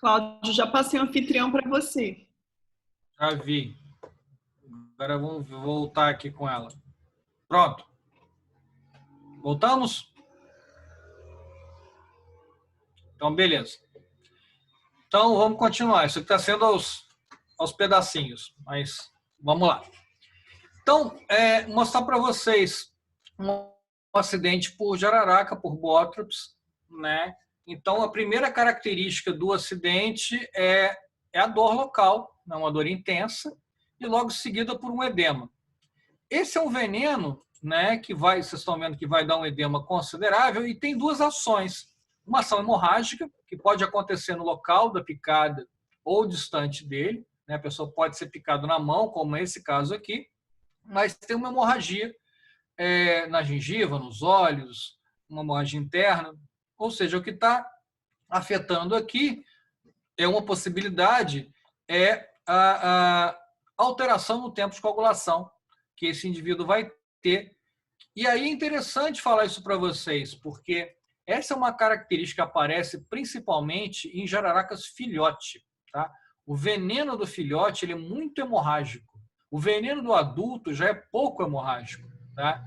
Cláudio, já passei o anfitrião para você. Já vi. Agora vamos voltar aqui com ela. Pronto. Voltamos? Então, beleza. Então, vamos continuar. Isso aqui está sendo aos pedacinhos, mas vamos lá. Então, mostrar para vocês um acidente por jararaca, por bótrops, né? Então, a primeira característica do acidente é a dor local, né? Uma dor intensa, e logo seguida por um edema. Esse é um veneno, né, que vocês estão vendo que vai dar um edema considerável e tem duas ações. Uma ação hemorrágica, que pode acontecer no local da picada ou distante dele, né? A pessoa pode ser picada na mão, como esse caso aqui, mas tem uma hemorragia na gengiva, nos olhos, uma hemorragia interna, ou seja, o que está afetando aqui é uma possibilidade, a alteração no tempo de coagulação que esse indivíduo vai ter. E aí é interessante falar isso para vocês, porque essa é uma característica que aparece principalmente em jararacas filhote. Tá? O veneno do filhote ele é muito hemorrágico. O veneno do adulto já é pouco hemorrágico. Tá?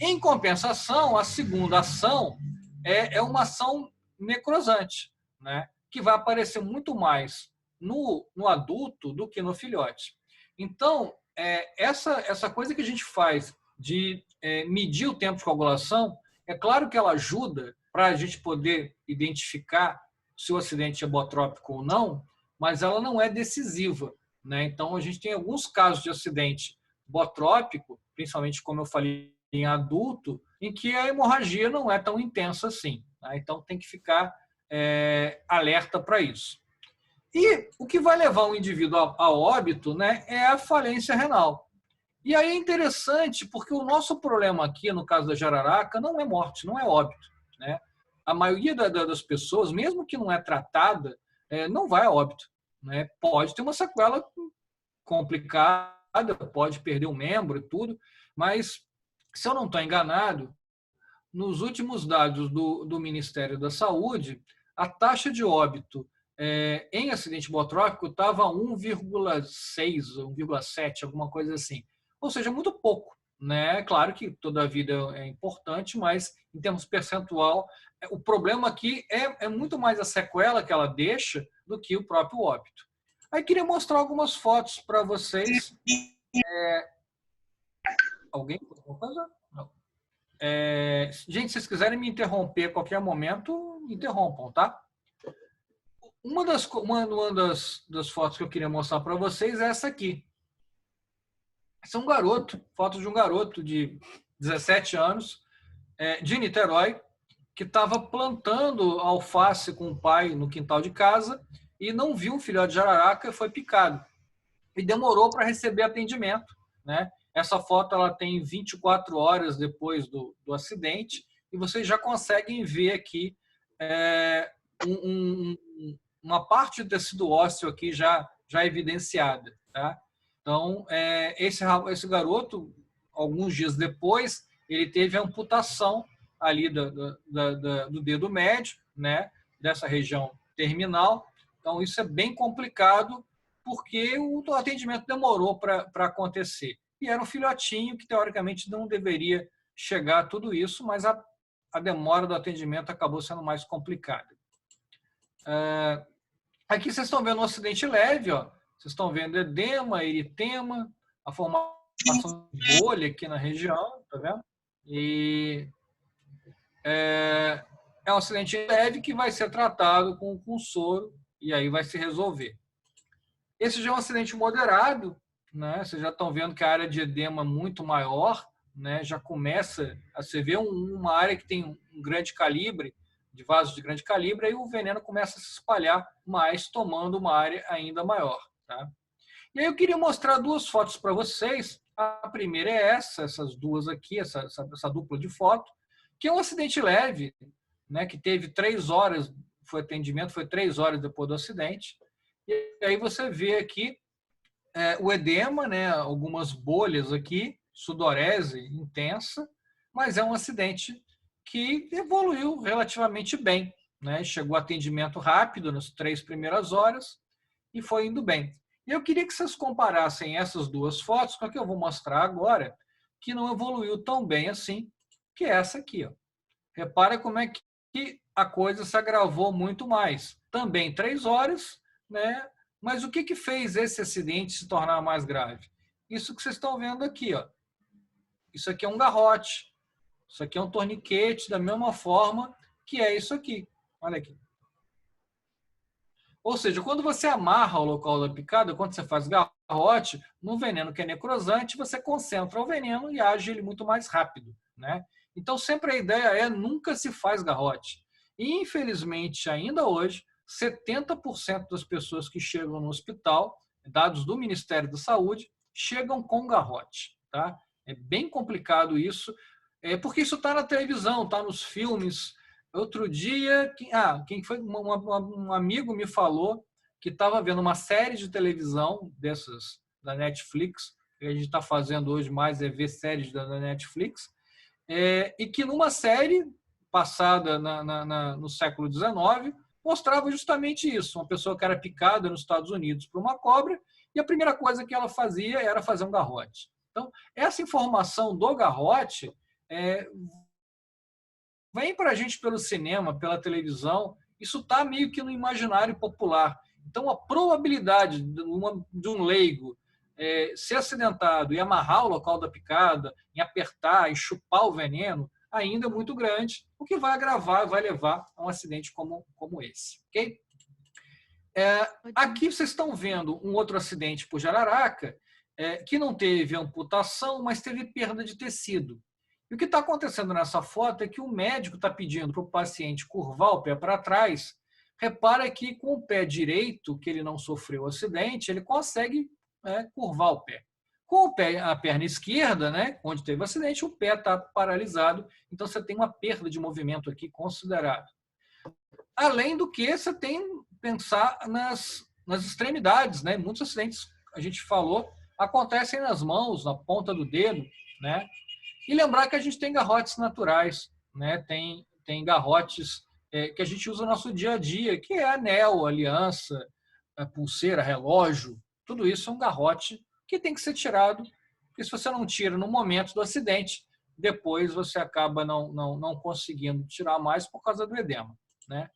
Em compensação, a segunda ação é uma ação necrosante, né? Que vai aparecer muito mais no adulto do que no filhote. Então, essa coisa que a gente faz de medir o tempo de coagulação, é claro que ela ajuda para a gente poder identificar se o acidente é botrópico ou não, mas ela não é decisiva, né? Então, a gente tem alguns casos de acidente botrópico, principalmente, como eu falei, em adulto, em que a hemorragia não é tão intensa assim. Tá? Então, tem que ficar alerta para isso. E o que vai levar um indivíduo a óbito, né, é a falência renal. E aí é interessante, porque o nosso problema aqui, no caso da jararaca, não é morte, não é óbito. Né? A maioria das pessoas, mesmo que não é tratada, não vai a óbito. Né? Pode ter uma sequela complicada, pode perder um membro e tudo, mas, se eu não estou enganado, nos últimos dados do Ministério da Saúde, a taxa de óbito em acidente botrópico estava 1,6, 1,7, alguma coisa assim. Ou seja, muito pouco. Né? Claro que toda a vida é importante, mas em termos percentual, o problema aqui é muito mais a sequela que ela deixa do que o próprio óbito. Aí queria mostrar algumas fotos para vocês. Alguém? Alguma coisa? Não. Gente, se vocês quiserem me interromper a qualquer momento, me interrompam, tá? Uma das fotos que eu queria mostrar para vocês é essa aqui. Esse é um garoto, foto de um garoto de 17 anos, de Niterói, que estava plantando alface com o pai no quintal de casa e não viu um filhote de jararaca e foi picado. E demorou para receber atendimento. Né? Essa foto ela tem 24 horas depois do acidente e vocês já conseguem ver aqui uma parte do tecido ósseo aqui já evidenciada. Tá? Então, esse garoto, alguns dias depois, ele teve a amputação ali do dedo médio, né, dessa região terminal. Então, isso é bem complicado, porque o atendimento demorou para acontecer. E era um filhotinho que, teoricamente, não deveria chegar a tudo isso, mas a demora do atendimento acabou sendo mais complicada. Aqui vocês estão vendo um acidente leve, ó. Vocês estão vendo edema, eritema, a formação de bolha aqui na região, tá vendo? E é um acidente leve que vai ser tratado com soro e aí vai se resolver. Esse já é um acidente moderado, né? Vocês já estão vendo que a área de edema é muito maior, né? Já começa a se ver uma área que tem um grande calibre, de vasos de grande calibre, aí o veneno começa a se espalhar mais, tomando uma área ainda maior. Tá? E aí eu queria mostrar duas fotos para vocês. A primeira é essas duas aqui, essa dupla de foto, que é um acidente leve, né? Que teve 3 horas, foi 3 horas depois do acidente. E aí você vê aqui o edema, né? Algumas bolhas aqui, sudorese intensa, mas é um acidente que evoluiu relativamente bem. né? Chegou atendimento rápido nas 3 primeiras horas e foi indo bem. E eu queria que vocês comparassem essas duas fotos com a que eu vou mostrar agora, que não evoluiu tão bem assim, que é essa aqui. Ó. Repara como é que a coisa se agravou muito mais. Também 3 horas, né? Mas o que fez esse acidente se tornar mais grave? Isso que vocês estão vendo aqui. Ó. Isso aqui é um garrote. Isso aqui é um torniquete, da mesma forma que é isso aqui. Olha aqui. Ou seja, quando você amarra o local da picada, quando você faz garrote, no veneno que é necrosante, você concentra o veneno e age ele muito mais rápido, né? Então, sempre a ideia é nunca se faz garrote. E, infelizmente, ainda hoje, 70% das pessoas que chegam no hospital, dados do Ministério da Saúde, chegam com garrote, tá? É bem complicado isso, porque isso está na televisão, está nos filmes. Outro dia, quem foi? Um amigo me falou que estava vendo uma série de televisão dessas da Netflix, que a gente está fazendo hoje mais é ver séries da Netflix, e que numa série passada no século XIX mostrava justamente isso, uma pessoa que era picada nos Estados Unidos por uma cobra e a primeira coisa que ela fazia era fazer um garrote. Então, essa informação do garrote vem para a gente pelo cinema, pela televisão, isso está meio que no imaginário popular. Então, a probabilidade de um leigo ser acidentado e amarrar o local da picada, em apertar, em chupar o veneno, ainda é muito grande, o que vai agravar, vai levar a um acidente como esse. Okay? Aqui vocês estão vendo um outro acidente por jararaca, que não teve amputação, mas teve perda de tecido. E o que está acontecendo nessa foto é que o médico está pedindo para o paciente curvar o pé para trás. Repara que com o pé direito, que ele não sofreu acidente, ele consegue curvar o pé. Com a perna esquerda, né, onde teve o acidente, o pé está paralisado, então você tem uma perda de movimento aqui considerável. Além do que, você tem que pensar nas extremidades, né? Muitos acidentes, a gente falou, acontecem nas mãos, na ponta do dedo, né? E lembrar que a gente tem garrotes naturais, né? Tem garrotes que a gente usa no nosso dia a dia, que é anel, aliança, pulseira, relógio, tudo isso é um garrote que tem que ser tirado, porque se você não tira no momento do acidente, depois você acaba não conseguindo tirar mais por causa do edema, né?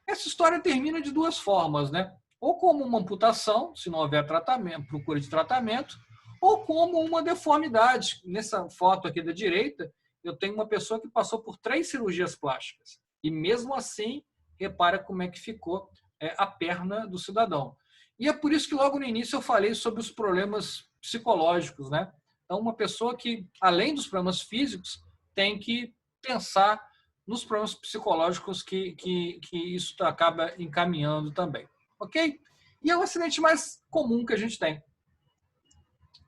Essa história termina de duas formas, né? Ou como uma amputação, se não houver tratamento, procura de tratamento, ou como uma deformidade. Nessa foto aqui da direita, eu tenho uma pessoa que passou por 3 cirurgias plásticas. E mesmo assim, repara como é que ficou a perna do cidadão. E é por isso que logo no início eu falei sobre os problemas psicológicos, né? Então, uma pessoa que, além dos problemas físicos, tem que pensar nos problemas psicológicos que isso acaba encaminhando também. Ok? E é o acidente mais comum que a gente tem.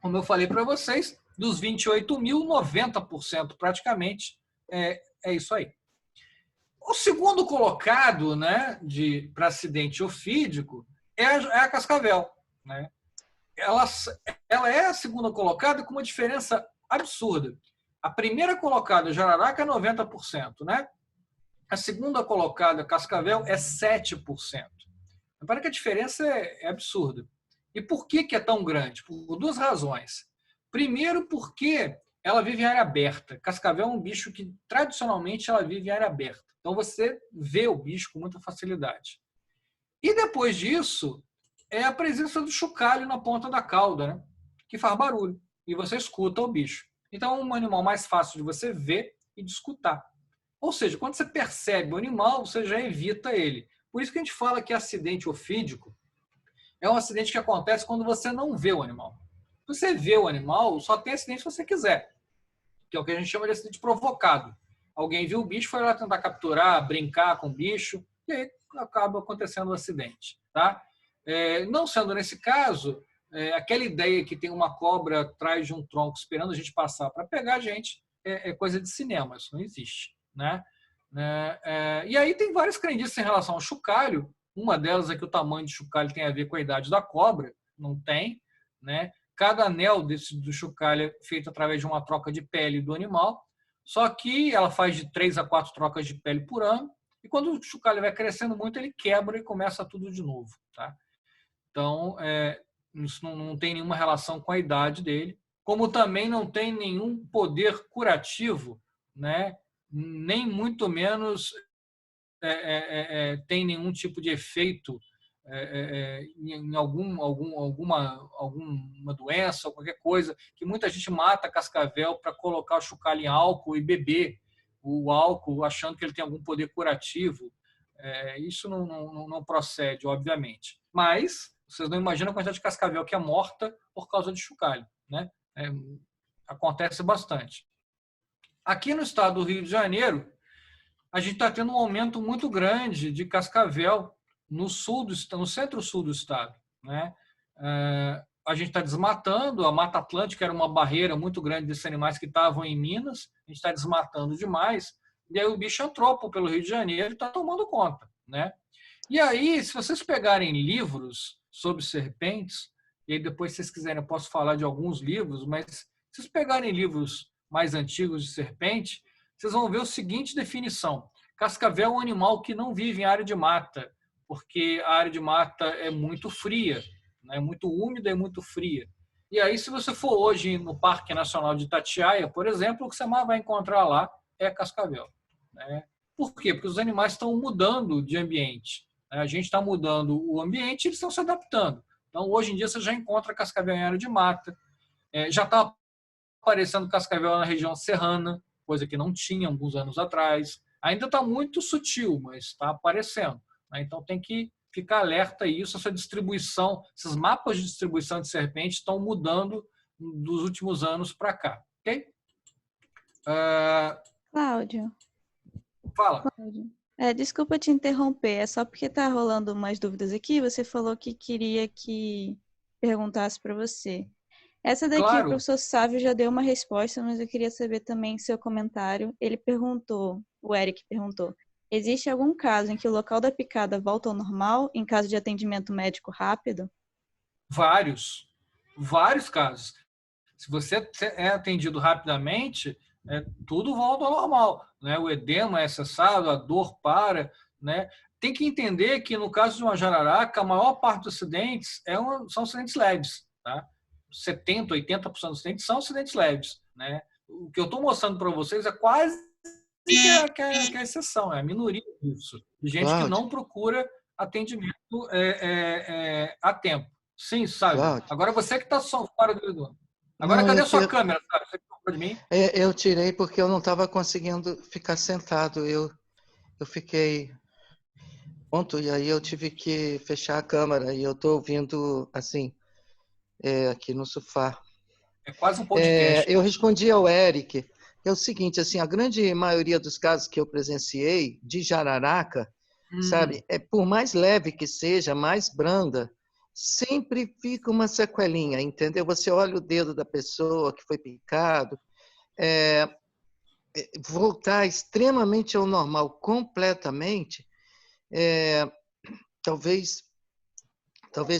Como eu falei para vocês, dos 28 mil, 90% praticamente é isso aí. O segundo colocado, né, para acidente ofídico é a Cascavel. Né? Ela é a segunda colocada com uma diferença absurda. A primeira colocada, Jararaca, é 90%. Né? A segunda colocada, Cascavel, é 7%. Repara que a diferença é absurda. E por que é tão grande? Por 2 razões. Primeiro, porque ela vive em área aberta. Cascavel é um bicho que, tradicionalmente, ela vive em área aberta. Então, você vê o bicho com muita facilidade. E depois disso, é a presença do chocalho na ponta da cauda, né? Que faz barulho. E você escuta o bicho. Então, é um animal mais fácil de você ver e de escutar. Ou seja, quando você percebe o animal, você já evita ele. Por isso que a gente fala que acidente ofídico é um acidente que acontece quando você não vê o animal. Se você vê o animal, só tem acidente se você quiser, que é o que a gente chama de acidente provocado. Alguém viu o bicho, foi lá tentar capturar, brincar com o bicho, e aí acaba acontecendo um acidente. Tá? Não sendo nesse caso, aquela ideia que tem uma cobra atrás de um tronco esperando a gente passar para pegar a gente é coisa de cinema, isso não existe. Né? E aí tem várias crendices em relação ao chocalho. Uma delas é que o tamanho de chocalho tem a ver com a idade da cobra. Não tem. Né? Cada anel do chocalho é feito através de uma troca de pele do animal. Só que ela faz de 3 a 4 trocas de pele por ano. E quando o chocalho vai crescendo muito, ele quebra e começa tudo de novo. Tá? Então, isso não tem nenhuma relação com a idade dele, como também não tem nenhum poder curativo, né? Nem muito menos tem nenhum tipo de efeito em alguma doença ou qualquer coisa, que muita gente mata cascavel para colocar o chocalho em álcool e beber o álcool achando que ele tem algum poder curativo. Isso não procede, obviamente. Mas vocês não imaginam a quantidade de cascavel que é morta por causa de chocalho, né? Acontece bastante. Aqui no estado do Rio de Janeiro, a gente está tendo um aumento muito grande de cascavel no centro-sul do estado, né? A gente está desmatando, a Mata Atlântica era uma barreira muito grande desses animais que estavam em Minas, a gente está desmatando demais, e aí o bicho entrou pelo Rio de Janeiro e está tomando conta, né? E aí, se vocês pegarem livros sobre serpentes, e aí depois, se vocês quiserem, eu posso falar de alguns livros, mas se vocês pegarem livros mais antigos de serpente, vocês vão ver a seguinte definição: cascavel é um animal que não vive em área de mata, porque a área de mata é muito fria, né? É muito úmida e muito fria. E aí, se você for hoje no Parque Nacional de Itatiaia, por exemplo, o que você mais vai encontrar lá é cascavel, né? Por quê? Porque os animais estão mudando de ambiente. A gente está mudando o ambiente e eles estão se adaptando. Então, hoje em dia, você já encontra cascavel em área de mata. Já está aparecendo cascavel na região serrana, coisa que não tinha alguns anos atrás. Ainda está muito sutil, mas está aparecendo. Então, tem que ficar alerta a isso. Essa distribuição, esses mapas de distribuição de serpente estão mudando dos últimos anos para cá. Ok? Cláudio. Fala. Cláudio. Desculpa te interromper, é só porque tá rolando umas dúvidas aqui. Você falou que queria que perguntasse para você. Essa daqui, claro. O professor Sávio já deu uma resposta, mas eu queria saber também seu comentário. Ele perguntou, o Eric perguntou, existe algum caso em que o local da picada volta ao normal em caso de atendimento médico rápido? Vários casos. Se você é atendido rapidamente, tudo volta ao normal, né? O edema é cessado, a dor para, né? Tem que entender que no caso de uma jararaca, a maior parte dos acidentes são acidentes leves, tá? 70%, 80% dos acidentes são acidentes leves, né? O que eu estou mostrando para vocês é quase que a exceção, é a minoria disso. De gente Cláudio. Que não procura atendimento a tempo. Sim, sabe? Cláudio. Agora você que está só fora do... Agora, não, cadê a sua câmera? Sabe? Você que comprou de mim? Eu tirei porque eu não estava conseguindo ficar sentado. Eu fiquei pronto e aí eu tive que fechar a câmera e eu estou ouvindo assim aqui no sofá. É quase um podcast. Eu respondi ao Eric. É o seguinte, assim, a grande maioria dos casos que eu presenciei de jararaca, sabe, por mais leve que seja, mais branda, sempre fica uma sequelinha, entendeu? Você olha o dedo da pessoa que foi picado, voltar extremamente ao normal, completamente, talvez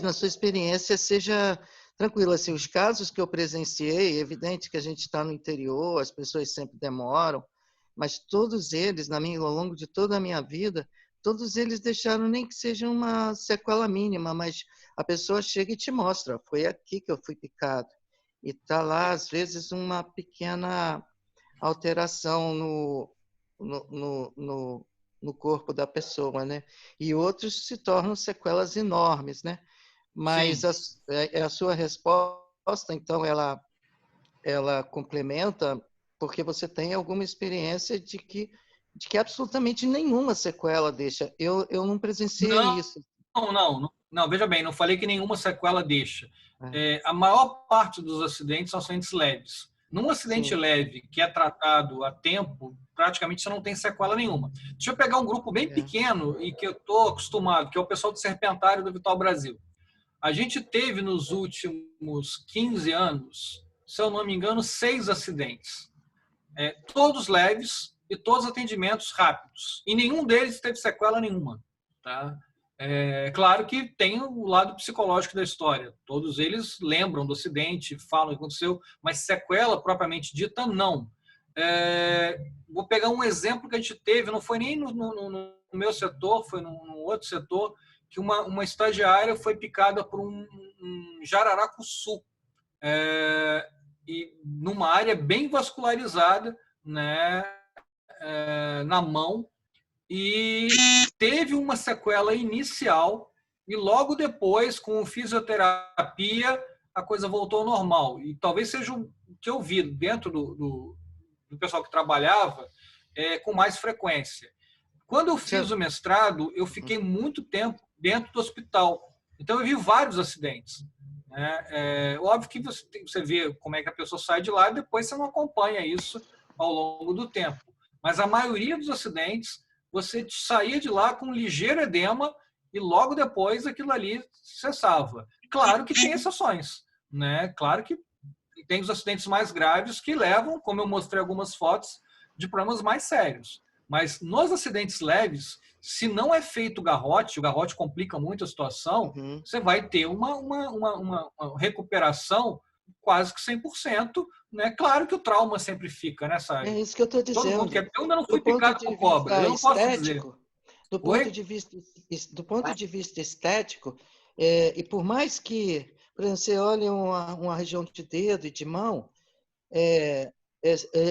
na sua experiência seja tranquilo. Assim, os casos que eu presenciei, é evidente que a gente está no interior, as pessoas sempre demoram, mas todos eles, ao longo de toda a minha vida, todos eles deixaram nem que seja uma sequela mínima, mas a pessoa chega e te mostra, foi aqui que eu fui picado. E está lá, às vezes, uma pequena alteração no corpo da pessoa, né? E outros se tornam sequelas enormes, né? Mas a sua resposta, então, ela complementa porque você tem alguma experiência de que absolutamente nenhuma sequela deixa. Eu não presenciei isso. Não, veja bem, não falei que nenhuma sequela deixa. A maior parte dos acidentes são acidentes leves. Num acidente leve que é tratado a tempo, praticamente você não tem sequela nenhuma. Deixa eu pegar um grupo bem pequeno e que eu estou acostumado, que é o pessoal do Serpentário do Vital Brasil. A gente teve nos últimos 15 anos, se eu não me engano, 6 acidentes. Todos leves e todos atendimentos rápidos. E nenhum deles teve sequela nenhuma. Tá? Claro que tem o lado psicológico da história. Todos eles lembram do acidente, falam o que aconteceu, mas sequela propriamente dita, não. Vou pegar um exemplo que a gente teve, não foi nem no meu setor, foi num outro setor, que uma estagiária foi picada por um jararacuçu, e numa área bem vascularizada, né, na mão, e teve uma sequela inicial, e logo depois, com fisioterapia, a coisa voltou ao normal. E talvez seja o que eu vi dentro do pessoal que trabalhava com mais frequência. Quando eu fiz o mestrado, eu fiquei muito tempo dentro do hospital. Então, eu vi vários acidentes. Óbvio que você vê como é que a pessoa sai de lá e depois você não acompanha isso ao longo do tempo. Mas a maioria dos acidentes, você saía de lá com um ligeiro edema e logo depois aquilo ali cessava. Claro que tem exceções, né? Claro que tem os acidentes mais graves que levam, como eu mostrei algumas fotos, de problemas mais sérios. Mas nos acidentes leves, se não é feito o garrote complica muito a situação, você vai ter uma recuperação quase que 100%. Né? Claro que o trauma sempre fica, né, Sérgio? É isso que eu estou dizendo. Todo mundo quer. Eu ainda não fui picado por cobra, eu não posso dizer. Do ponto de vista estético, e por mais que, por exemplo, você olhe uma região de dedo e de mão,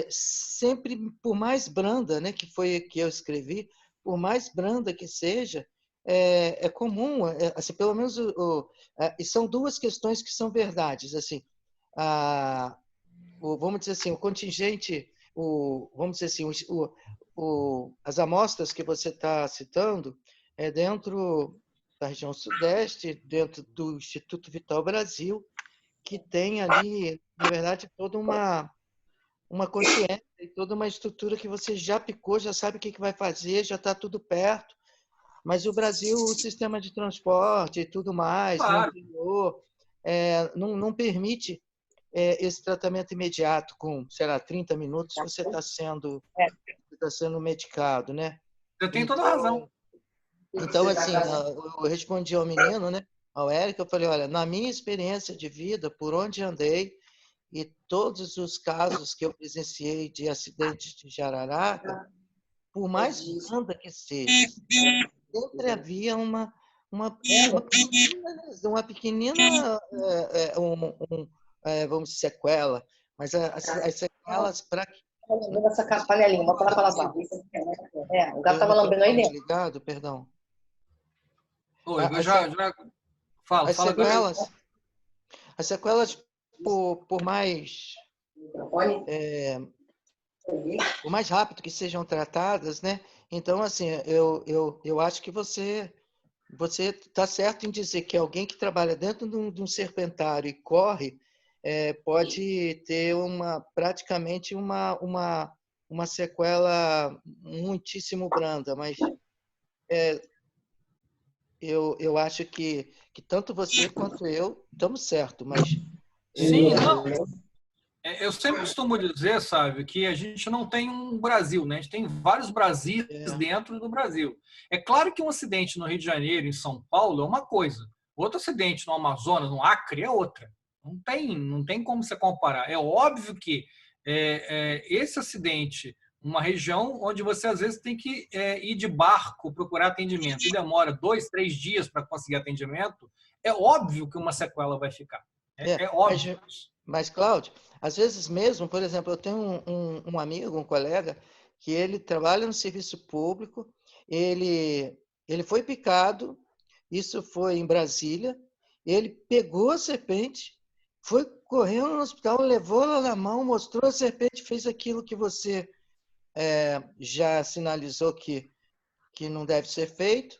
sempre, por mais branda, né, que foi que eu escrevi, por mais branda que seja, é comum, assim, pelo menos, e são duas questões que são verdades, assim, vamos dizer assim, o contingente, vamos dizer assim, as amostras que você está citando é dentro da região sudeste, dentro do Instituto Vital Brasil, que tem ali, na verdade, toda uma consciência e toda uma estrutura que você já picou, já sabe o que vai fazer, já está tudo perto. Mas o Brasil, o sistema de transporte e tudo mais, claro, no interior, não permite esse tratamento imediato com, sei lá, 30 minutos você está sendo medicado, né? Você tem toda a razão. Então, assim, eu respondi ao menino, né? Ao Érico, eu falei, olha, na minha experiência de vida, por onde andei, e todos os casos que eu presenciei de acidentes de jararaca, por mais branda que seja, sempre havia uma pequenina vamos dizer, sequela, mas as sequelas para essa panelinha, bota lá para lavar. O gato estava lambendo aí dentro. Ligado, perdão. Oi, já fala. As sequelas, por mais rápido que sejam tratadas, né? Então, assim, eu acho que você está certo em dizer que alguém que trabalha dentro de um serpentário e corre pode ter praticamente uma sequela muitíssimo branda, mas eu acho que tanto você quanto eu estamos certos, mas... Sim, não. Eu sempre costumo dizer, sabe, que a gente não tem um Brasil, né? A gente tem vários Brasis dentro do Brasil. É claro que um acidente no Rio de Janeiro, em São Paulo, é uma coisa. Outro acidente no Amazonas, no Acre, é outra. Não tem como você comparar. É óbvio que esse acidente, uma região onde você às vezes tem que ir de barco procurar atendimento e demora 2, 3 dias para conseguir atendimento, é óbvio que uma sequela vai ficar. É óbvio. Mas, Cláudio, às vezes mesmo, por exemplo, eu tenho um amigo, um colega, que ele trabalha no serviço público, ele foi picado, isso foi em Brasília, ele pegou a serpente, foi correndo no hospital, levou ela na mão, mostrou a serpente, fez aquilo que você já sinalizou que não deve ser feito,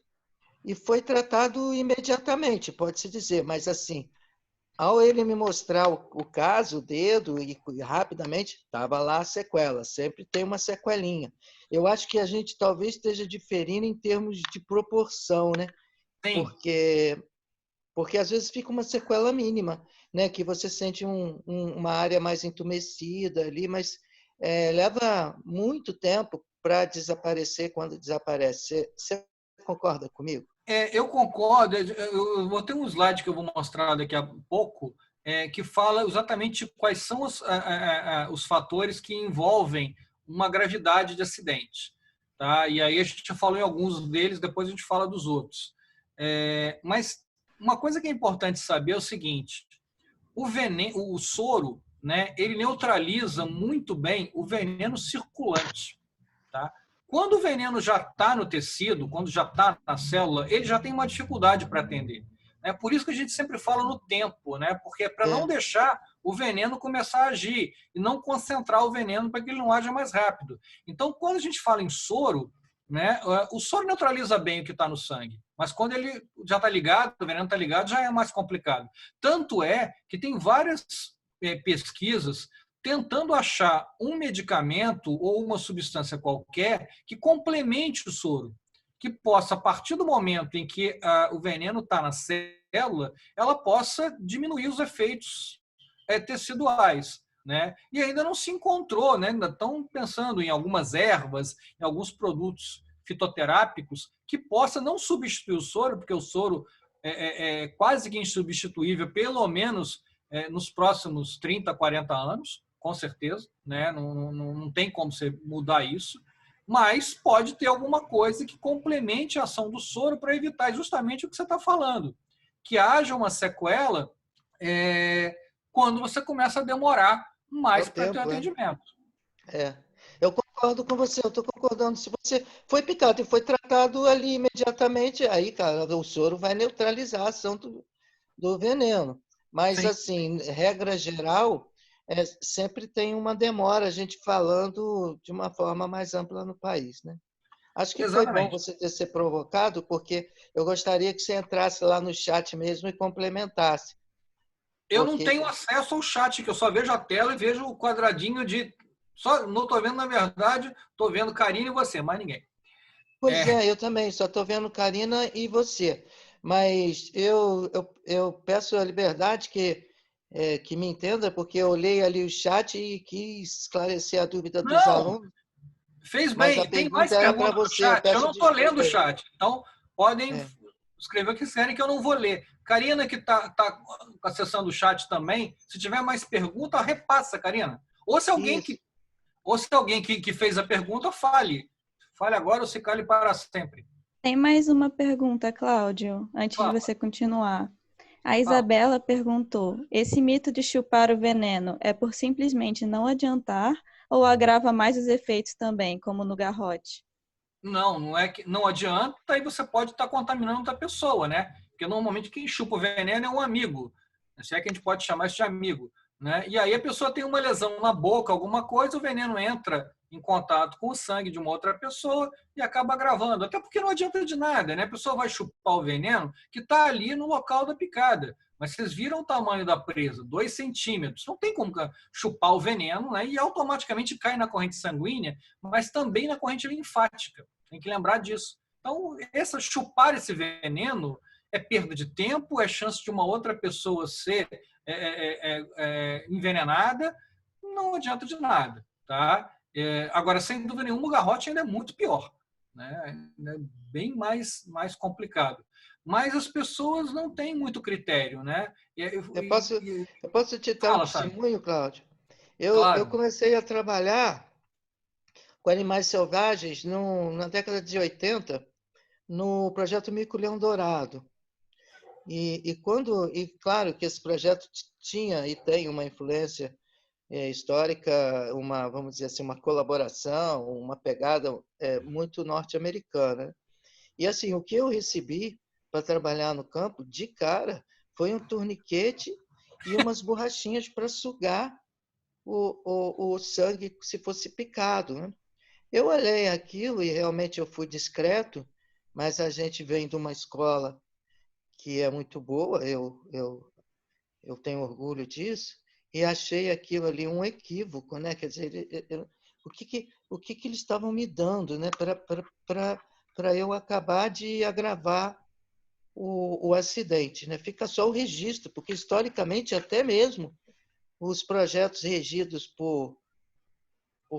e foi tratado imediatamente, pode-se dizer, mas assim... Ao ele me mostrar o caso, o dedo, e rapidamente, estava lá a sequela. Sempre tem uma sequelinha. Eu acho que a gente talvez esteja diferindo em termos de proporção, né? Sim. Porque às vezes fica uma sequela mínima, né? Que você sente uma área mais entumecida ali, mas leva muito tempo para desaparecer quando desaparece. Você concorda comigo? Eu concordo. Eu vou ter um slide que eu vou mostrar daqui a pouco, que fala exatamente quais são os fatores que envolvem uma gravidade de acidente. tá? E aí a gente já falou em alguns deles, depois a gente fala dos outros. Mas uma coisa que é importante saber é o seguinte: o soro, né, ele neutraliza muito bem o veneno circulante, tá? Quando o veneno já está no tecido, quando já está na célula, ele já tem uma dificuldade para atender. É por isso que a gente sempre fala no tempo, né? Porque é para não deixar o veneno começar a agir e não concentrar o veneno para que ele não haja mais rápido. Então, quando a gente fala em soro, né, o soro neutraliza bem o que está no sangue, mas quando ele já está ligado, o veneno está ligado, já é mais complicado. Tanto é que tem várias pesquisas tentando achar um medicamento ou uma substância qualquer que complemente o soro, que possa, a partir do momento em que o veneno está na célula, ela possa diminuir os efeitos teciduais. Né? E ainda não se encontrou, né? Ainda estão pensando em algumas ervas, em alguns produtos fitoterápicos que possa não substituir o soro, porque o soro é quase que insubstituível, pelo menos nos próximos 30, 40 anos, com certeza, né? Não tem como você mudar isso, mas pode ter alguma coisa que complemente a ação do soro para evitar justamente o que você está falando, que haja uma sequela quando você começa a demorar mais para ter atendimento. Eu concordo com você, eu estou concordando. Se você foi picado e foi tratado ali imediatamente, aí, cara, o soro vai neutralizar a ação do veneno. Mas, sim, assim, regra geral, sempre tem uma demora, a gente falando de uma forma mais ampla no país, né? Acho que exatamente. Foi bom você ter se provocado, porque eu gostaria que você entrasse lá no chat mesmo e complementasse. Eu não tenho acesso ao chat, que eu só vejo a tela e vejo o quadradinho de... Só não estou vendo, na verdade, estou vendo Karina e você, mais ninguém. Pois eu também, só estou vendo Karina e você. Mas eu peço a liberdade que me entenda, porque eu olhei ali o chat e quis esclarecer a dúvida dos alunos. Fez bem, tem mais perguntas no chat. Eu não estou lendo o chat, então podem escrever o que quiserem que eu não vou ler. Karina, que está acessando o chat também, se tiver mais pergunta, repassa, Karina. Ou se alguém, que fez a pergunta, fale. Fale agora ou se cale para sempre. Tem mais uma pergunta, Cláudio, antes de você continuar. A Isabela perguntou: esse mito de chupar o veneno é por simplesmente não adiantar ou agrava mais os efeitos também, como no garrote? Não é que não adianta e você pode estar contaminando outra pessoa, né? Porque normalmente quem chupa o veneno é um amigo. Se é que a gente pode chamar isso de amigo. Né? E aí a pessoa tem uma lesão na boca, alguma coisa, o veneno entra em contato com o sangue de uma outra pessoa e acaba agravando. Até porque não adianta de nada, né? A pessoa vai chupar o veneno que está ali no local da picada. Mas vocês viram o tamanho da presa, 2 centímetros. Não tem como chupar o veneno, né? E automaticamente cai na corrente sanguínea, mas também na corrente linfática. Tem que lembrar disso. Então, chupar esse veneno é perda de tempo, é chance de uma outra pessoa ser envenenada, não adianta de nada. Tá? Agora, sem dúvida nenhuma, o garrote ainda é muito pior. Né? É bem mais complicado. Mas as pessoas não têm muito critério. Né? Eu posso te dar um testemunho, Cláudio? Eu comecei a trabalhar com animais selvagens na década de 80, no projeto Mico-Leão Dourado. E claro que esse projeto tinha e tem uma influência histórica, vamos dizer assim, uma colaboração, uma pegada muito norte-americana. E assim, o que eu recebi para trabalhar no campo, de cara, foi um torniquete e umas borrachinhas para sugar o sangue se fosse picado. Né? Eu olhei aquilo e realmente eu fui discreto, mas a gente vem de uma escola que é muito boa, eu tenho orgulho disso, e achei aquilo ali um equívoco, né? Quer dizer, o que eles estavam me dando, né? Para eu acabar de agravar o acidente, né? Fica só o registro, porque historicamente até mesmo os projetos regidos por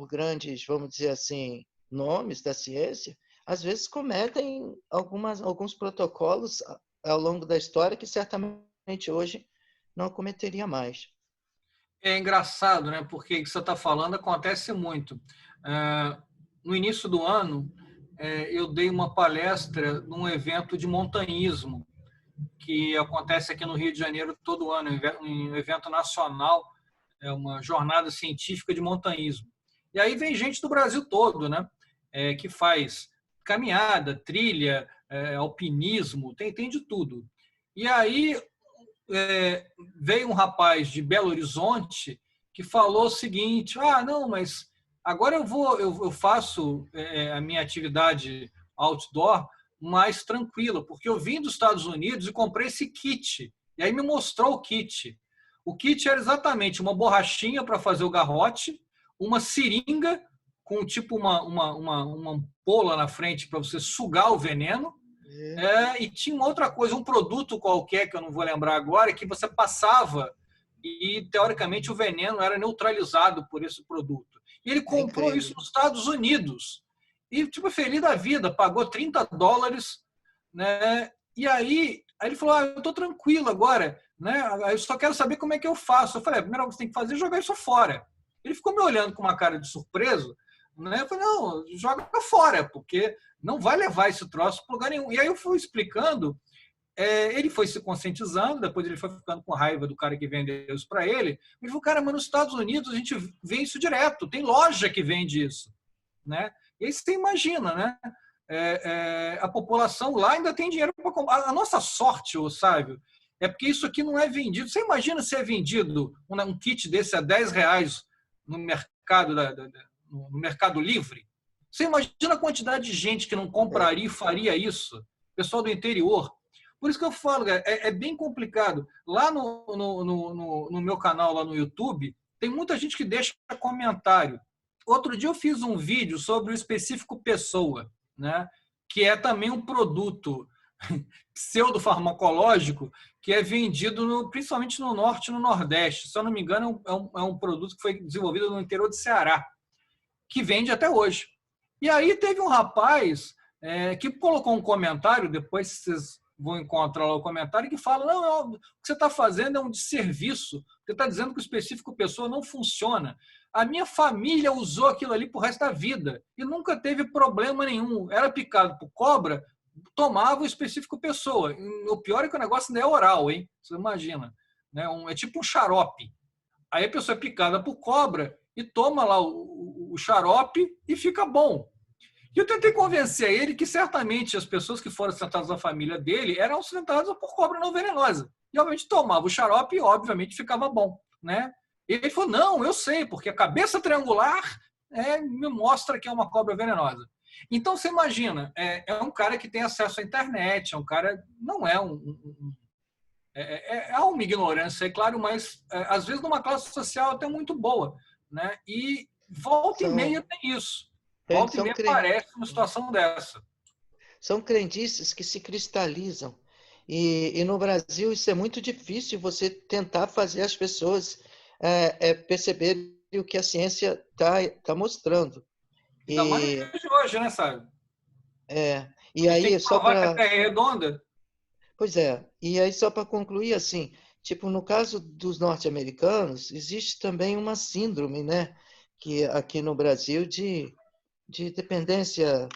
grandes, vamos dizer assim, nomes da ciência, às vezes cometem alguns protocolos ao longo da história que certamente hoje não cometeria mais. É engraçado, né? Porque o que você está falando acontece muito. No início do ano, eu dei uma palestra num evento de montanhismo, que acontece aqui no Rio de Janeiro todo ano, um evento nacional, é uma jornada científica de montanhismo. E aí vem gente do Brasil todo, né? Que faz caminhada, trilha, alpinismo, tem de tudo. E aí veio um rapaz de Belo Horizonte que falou o seguinte: não, mas agora eu faço a minha atividade outdoor mais tranquila, porque eu vim dos Estados Unidos e comprei esse kit. E aí me mostrou o kit. O kit era exatamente uma borrachinha para fazer o garrote, uma seringa com tipo uma ampola na frente para você sugar o veneno, e tinha uma outra coisa, um produto qualquer, que eu não vou lembrar agora, que você passava e, teoricamente, o veneno era neutralizado por esse produto. E ele comprou isso nos Estados Unidos. E, tipo, feliz da vida, pagou $30, né? E aí ele falou: eu estou tranquilo agora, né? Eu só quero saber como é que eu faço. Eu falei: a primeira coisa que você tem que fazer é jogar isso fora. Ele ficou me olhando com uma cara de surpreso, né? Eu falei: não, joga fora, porque não vai levar esse troço para lugar nenhum. E aí eu fui explicando, ele foi se conscientizando, depois ele foi ficando com raiva do cara que vendeu isso para ele. Ele falou: cara, mas nos Estados Unidos a gente vê isso direto, tem loja que vende isso, né? E aí você imagina, né? A população lá ainda tem dinheiro para comprar. A nossa sorte, Sávio, é porque isso aqui não é vendido. Você imagina se é vendido um kit desse a R$10 no mercado, no Mercado Livre? Você imagina a quantidade de gente que não compraria e faria isso? Pessoal do interior. Por isso que eu falo, é bem complicado. Lá no meu canal, lá no YouTube, tem muita gente que deixa comentário. Outro dia eu fiz um vídeo sobre o específico Pessoa, né? Que é também um produto pseudofarmacológico que é vendido principalmente no Norte e no Nordeste. Se eu não me engano, é um produto que foi desenvolvido no interior do Ceará, que vende até hoje. E aí teve um rapaz que colocou um comentário, depois vocês vão encontrar lá o comentário, que fala: não, o que você está fazendo é um desserviço, você está dizendo que o específico Pessoa não funciona. A minha família usou aquilo ali pro resto da vida e nunca teve problema nenhum. Era picado por cobra, tomava o específico Pessoa. O pior é que o negócio ainda é oral, hein? Você imagina, né? É tipo um xarope. Aí a pessoa é picada por cobra e toma lá o xarope e fica bom. E eu tentei convencer ele que certamente as pessoas que foram acidentadas na família dele eram acidentadas por cobra não venenosa. E, obviamente, tomava o xarope e, obviamente, ficava bom, né? E ele falou: não, eu sei, porque a cabeça triangular me mostra que é uma cobra venenosa. Então, você imagina, é um cara que tem acesso à internet, é um cara, não é há uma ignorância, é claro, mas às vezes numa classe social até muito boa, né? E volta e meia tem isso. Volta e meia aparece uma situação dessa. São crendices que se cristalizam. E no Brasil isso é muito difícil, você tentar fazer as pessoas perceberem o que a ciência está mostrando. Ainda mais de hoje, né, sabe? E aí, tem que só provar que a Terra é redonda. Pois é. E aí, só para concluir, assim, tipo, no caso dos norte-americanos, existe também uma síndrome, né? Que aqui no Brasil de dependência,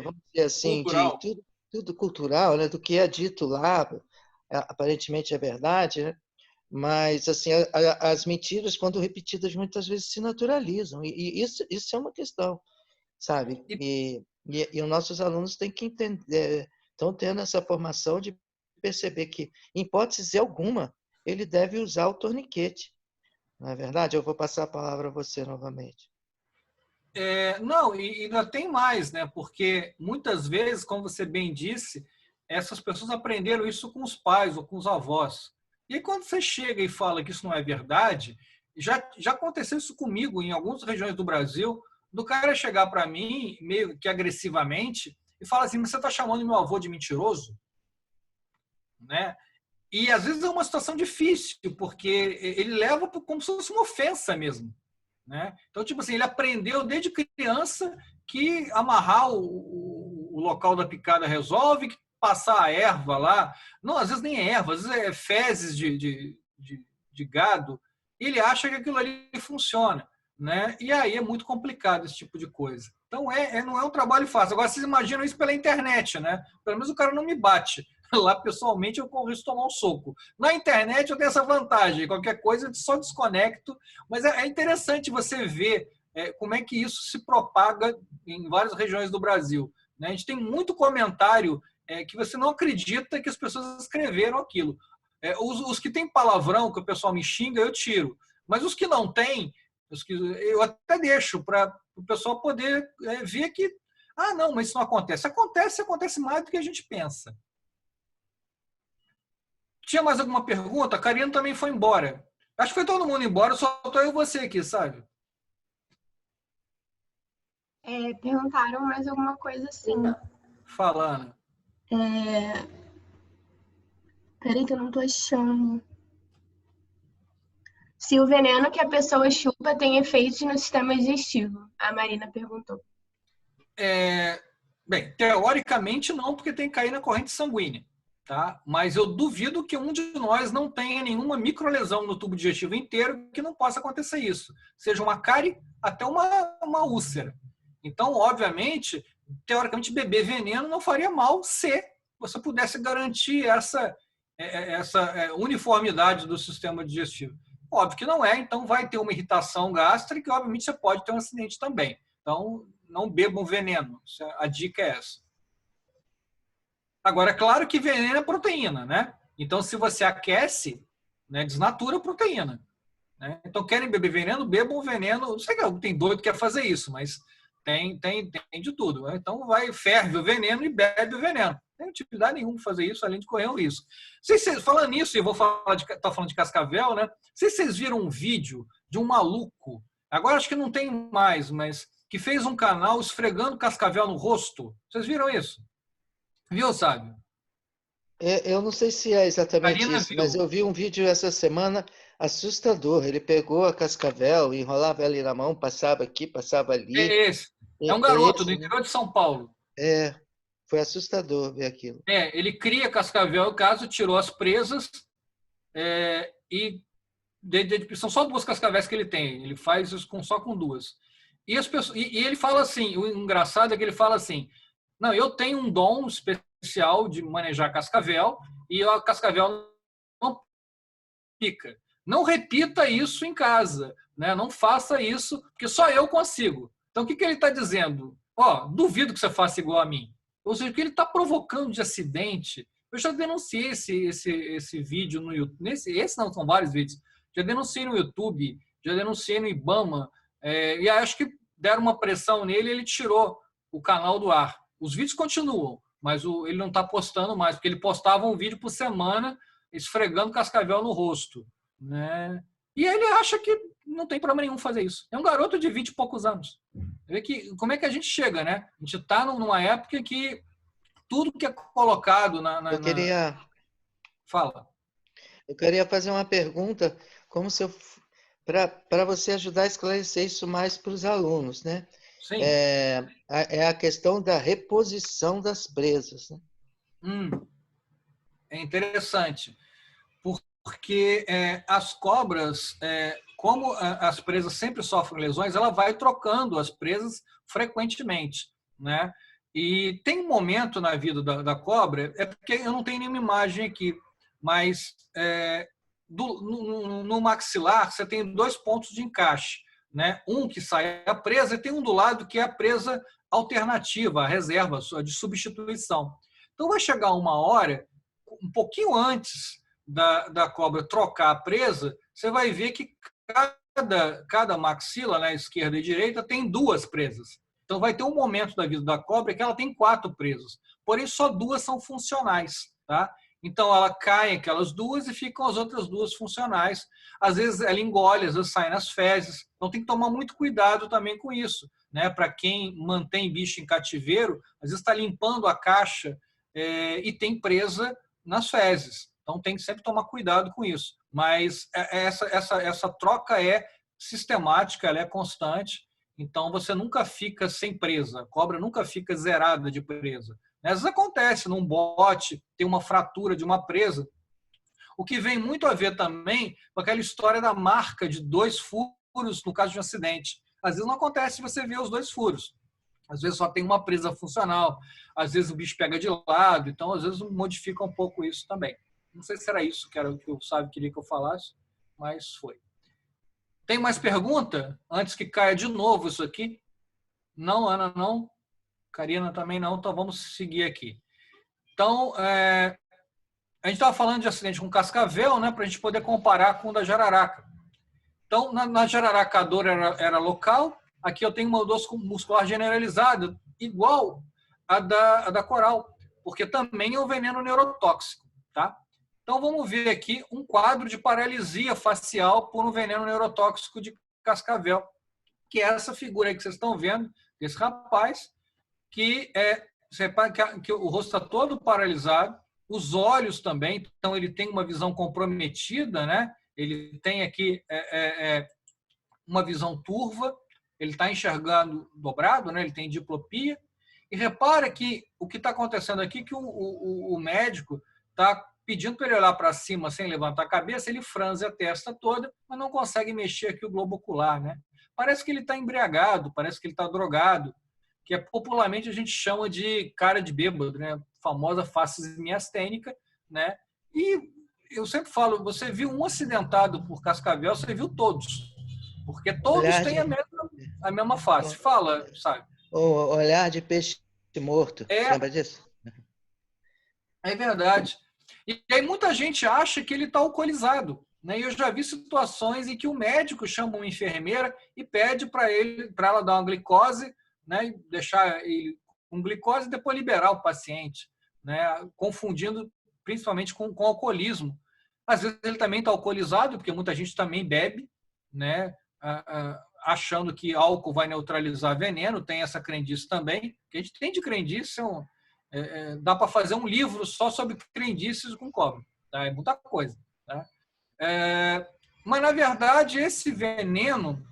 vamos dizer assim, cultural. de tudo cultural, né? Do que é dito lá, aparentemente é verdade, né? Mas, assim, as mentiras, quando repetidas, muitas vezes se naturalizam. E isso é uma questão, sabe? E os nossos alunos têm que entender, estão tendo essa formação de perceber que, em hipótese alguma, ele deve usar o torniquete. Não é verdade? Eu vou passar a palavra a você novamente. Não, e ainda tem mais, né? Porque muitas vezes, como você bem disse, essas pessoas aprenderam isso com os pais ou com os avós. E aí, quando você chega e fala que isso não é verdade, já aconteceu isso comigo em algumas regiões do Brasil, do cara chegar para mim, meio que agressivamente, e falar assim: mas você está chamando meu avô de mentiroso? Né? E às vezes é uma situação difícil, porque ele leva como se fosse uma ofensa mesmo. Né? Então, tipo assim, ele aprendeu desde criança que amarrar o local da picada resolve, que passar a erva lá, não, às vezes nem é erva, às vezes é fezes de gado, e ele acha que aquilo ali funciona. né? E aí é muito complicado esse tipo de coisa. Então, não é um trabalho fácil. Agora, vocês imaginam isso pela internet, né? Pelo menos o cara não me bate. Lá, pessoalmente, eu corro risco de tomar um soco. Na internet, eu tenho essa vantagem. Qualquer coisa, eu só desconecto. Mas é interessante você ver como é que isso se propaga em várias regiões do Brasil, né? A gente tem muito comentário que você não acredita que as pessoas escreveram aquilo. Os que tem palavrão, que o pessoal me xinga, eu tiro. Mas os que não tem, eu até deixo para o pessoal poder ver que, não, mas isso não acontece. Acontece mais do que a gente pensa. Tinha mais alguma pergunta? A Karina também foi embora. Acho que foi todo mundo embora, só estou eu e você aqui, sabe? Perguntaram mais alguma coisa assim. Falando. Peraí que eu não tô achando. Se o veneno que a pessoa chupa tem efeitos no sistema digestivo? A Marina perguntou. Bem, teoricamente não, porque tem que cair na corrente sanguínea. Tá? Mas eu duvido que um de nós não tenha nenhuma microlesão no tubo digestivo inteiro que não possa acontecer isso. Seja uma cárie até uma úlcera. Então, obviamente, teoricamente, beber veneno não faria mal se você pudesse garantir essa uniformidade do sistema digestivo. Óbvio que não é, então vai ter uma irritação gástrica e, obviamente, você pode ter um acidente também. Então, não bebam veneno. A dica é essa. Agora, é claro que veneno é proteína, né? Então, se você aquece, né, desnatura a proteína. Né? Então, querem beber veneno? Bebam veneno. Não sei que tem doido que quer fazer isso, mas tem de tudo. Né? Então, ferve o veneno e bebe o veneno. Não tem utilidade nenhuma fazer isso, além de correr um risco. Falando nisso, e vou estar falando de Cascavel, né? Não sei se vocês viram um vídeo de um maluco, agora acho que não tem mais, mas que fez um canal esfregando Cascavel no rosto. Vocês viram isso? Viu, Sábio? Eu não sei se é exatamente isso, mas eu vi um vídeo essa semana assustador. Ele pegou a Cascavel, enrolava ela na mão, passava aqui, passava ali. É esse. É um garoto do interior de São Paulo. Foi assustador ver aquilo. Ele cria Cascavel, no caso, tirou as presas e são só 2 cascavéis que ele tem. Ele faz isso só com 2. E ele fala assim, o engraçado é que ele fala assim, não, eu tenho um dom especial de manejar cascavel e a cascavel não pica. Não repita isso em casa, né? Não faça isso, porque só eu consigo. Então, o que ele está dizendo? Duvido que você faça igual a mim. Ou seja, o que ele está provocando de acidente. Eu já denunciei esse vídeo no YouTube. Esse não, são vários vídeos. Já denunciei no YouTube, já denunciei no Ibama, e acho que deram uma pressão nele e ele tirou o canal do ar. Os vídeos continuam, mas ele não está postando mais, porque ele postava um vídeo por semana esfregando cascavel no rosto. Né? E ele acha que não tem problema nenhum fazer isso. É um garoto de 20 e poucos anos. Como é que a gente chega, né? A gente está numa época que tudo que é colocado Fala. Eu queria fazer uma pergunta, para você ajudar a esclarecer isso mais para os alunos, né? Sim. É a questão da reposição das presas. Né? É interessante, porque as cobras, como as presas sempre sofrem lesões, ela vai trocando as presas frequentemente, né? E tem um momento na vida da cobra, porque eu não tenho nenhuma imagem aqui, mas no maxilar você tem 2 pontos de encaixe. Né? Um que sai a presa e tem um do lado que é a presa alternativa, a reserva de substituição. Então vai chegar uma hora, um pouquinho antes da cobra trocar a presa, você vai ver que cada maxila, né, esquerda e direita, tem 2 presas. Então vai ter um momento da vida da cobra que ela tem 4 presas, porém só 2 são funcionais. Tá? Então ela cai aquelas 2 e ficam as outras 2 funcionais. Às vezes ela engole, às vezes sai nas fezes. Então tem que tomar muito cuidado também com isso. Né? Para quem mantém bicho em cativeiro, às vezes está limpando a caixa e tem presa nas fezes. Então tem que sempre tomar cuidado com isso. Mas essa troca é sistemática, ela é constante. Então você nunca fica sem presa. A cobra nunca fica zerada de presa. Às vezes acontece num bote, tem uma fratura de uma presa, o que vem muito a ver também com aquela história da marca de 2 furos furos no caso de um acidente. Às vezes não acontece você ver os 2 furos. Às vezes só tem uma presa funcional, às vezes o bicho pega de lado, então às vezes modifica um pouco isso também. Não sei se era isso que o Sábio queria que eu falasse, mas foi. Tem mais pergunta? Antes que caia de novo isso aqui? Não, Ana, não. Karina também não, então vamos seguir aqui. Então, a gente estava falando de acidente com cascavel, né, para a gente poder comparar com o da jararaca. Então, na jararaca a dor era local, aqui eu tenho uma dor muscular generalizada, igual a da coral, porque também é um veneno neurotóxico. Tá? Então, vamos ver aqui um quadro de paralisia facial por um veneno neurotóxico de cascavel, que é essa figura aí que vocês estão vendo, desse rapaz, que você repara que o rosto está todo paralisado, os olhos também, então ele tem uma visão comprometida, né? Ele tem aqui uma visão turva, ele está enxergando dobrado, né? Ele tem diplopia. E repara que o que está acontecendo aqui é que o médico está pedindo para ele olhar para cima sem levantar a cabeça, ele franze a testa toda, mas não consegue mexer aqui o globo ocular, né? Parece que ele está embriagado, parece que ele está drogado, que popularmente a gente chama de cara de bêbado, né? A famosa face miastênica, né? E eu sempre falo, você viu um acidentado por cascavel, você viu todos, porque todos têm a mesma face. Fala, sabe? O olhar de peixe morto, lembra disso? É verdade. E aí muita gente acha que ele está alcoolizado, né? E eu já vi situações em que o médico chama uma enfermeira e pede para ela dar uma glicose, né? E deixar ele com glicose e depois liberar o paciente, né? Confundindo principalmente com alcoolismo. Às vezes ele também está alcoolizado, porque muita gente também bebe, né? Achando que álcool vai neutralizar veneno, tem essa crendice também, que a gente tem de crendice, dá para fazer um livro só sobre crendices com cobre, tá? É muita coisa, tá? Mas, na verdade, esse veneno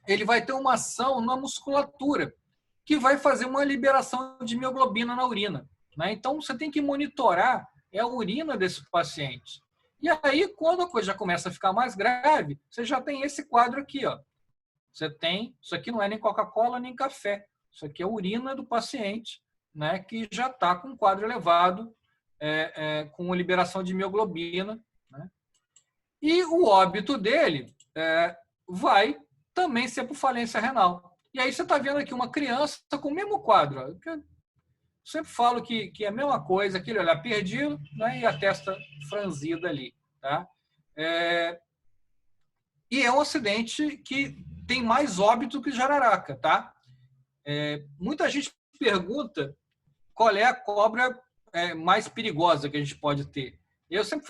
ele vai ter uma ação na musculatura, que vai fazer uma liberação de mioglobina na urina, né? Então, você tem que monitorar a urina desse paciente. E aí, quando a coisa já começa a ficar mais grave, você já tem esse quadro aqui, ó. Você tem, isso aqui não é nem Coca-Cola nem café, isso aqui é a urina do paciente, né, que já está com um quadro elevado, com liberação de mioglobina, né? E o óbito dele vai também ser por falência renal. E aí você está vendo aqui uma criança com o mesmo quadro. Ó. Eu sempre falo que é a mesma coisa, aquele olhar perdido, né, e a testa franzida ali. Tá? E é um acidente que tem mais óbito que jararaca. Tá? Muita gente pergunta qual é a cobra mais perigosa que a gente pode ter. Eu sempre